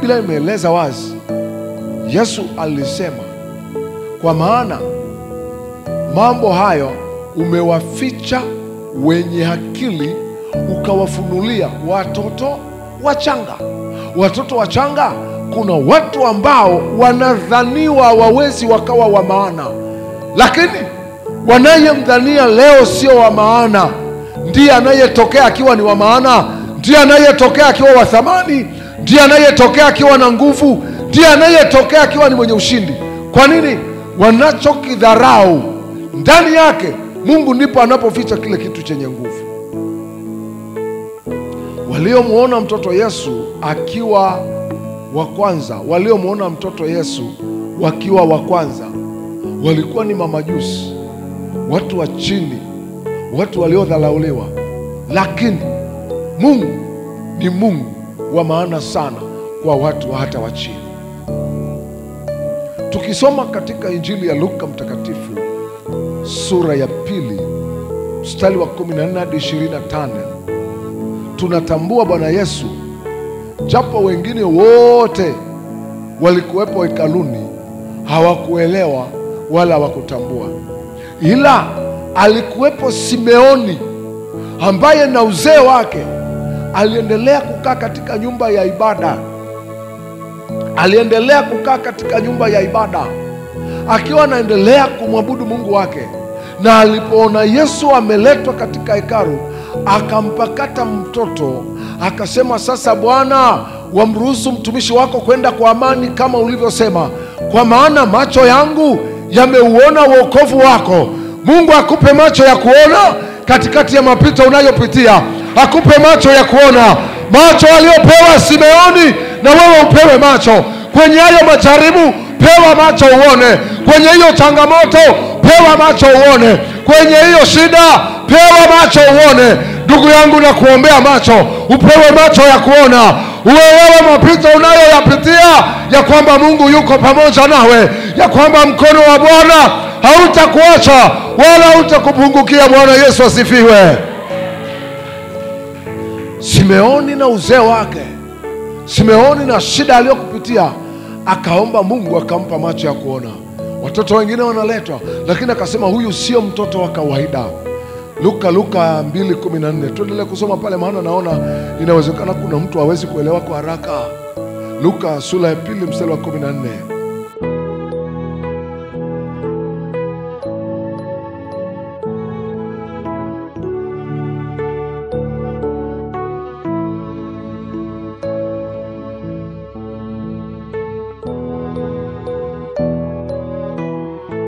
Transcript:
Biblia imeeleza wazi. Yesu alisema, kwa maana mambo hayo umewaficha wenye akili, ukawafunulia watoto wachanga. Watoto wachanga, kuna watu ambao wanadhaniwa hawawezi wakawa wa maana, lakini wanayemdhania leo sio wa maana ndiye anayetokea akiwa ni wa maana, ndiye anayetokea akiwa wa thamani, ndiye anayetokea akiwa na nguvu, ndiye anayetokea akiwa ni mwenye ushindi. Kwa nini? Wanachokidharau ndani yake Mungu ndipo anapoficha kile kitu chenye nguvu. Waliomuona mtoto Yesu akiwa wa kwanza, waliomuona mtoto Yesu wakiwa wa kwanza, walikuwa ni mamajusi, watu wa chini, watu waliodharauliwa. Lakini Mungu ni Mungu wa maana sana kwa watu hata wa chini. Tukisoma katika Injili ya Luka mtakatifu sura ya 2 mstari wa 14 hadi 25, tunatambua Bwana Yesu, japo wengine wote walikuwepo hekaluni, hawakuelewa wala hawakutambua, ila alikuwepo Simeoni ambaye na uzee wake aliendelea kukaa katika nyumba ya ibada. Aliendelea kukaa katika nyumba ya ibada akiwa anaendelea kumwabudu Mungu wake. Na alipoona Yesu ameletwa katika hekalu, akampakata mtoto, akasema, sasa Bwana, wamruhusu mtumishi wako kwenda kwa amani kama ulivyosema, kwa maana macho yangu yameuona wokovu wako. Mungu akupe macho ya kuona katikati ya mapito unayopitia. Akupe macho ya kuona, macho aliyopewa Simeoni, na wewe upewe macho kwenye hayo majaribu. Pewa macho uone kwenye hiyo changamoto, pewa macho uone kwenye hiyo shida, pewa macho uone. Ndugu yangu, na kuombea macho, upewe macho ya kuona, uelewe mapito unayoyapitia, ya kwamba Mungu yuko pamoja nawe, ya kwamba mkono wa Bwana hautakuacha wala hautakupungukia. Bwana Yesu asifiwe. Simeoni na uzee wake, Simeoni na shida aliyokupitia, akaomba Mungu akampa macho ya kuona. Watoto wengine wanaletwa, lakini akasema huyu sio mtoto wa kawaida. Luka 2:14. Tuendelee kusoma pale, maana naona inawezekana kuna mtu hawezi kuelewa kwa haraka. Luka sura ya 2 mstari wa 14.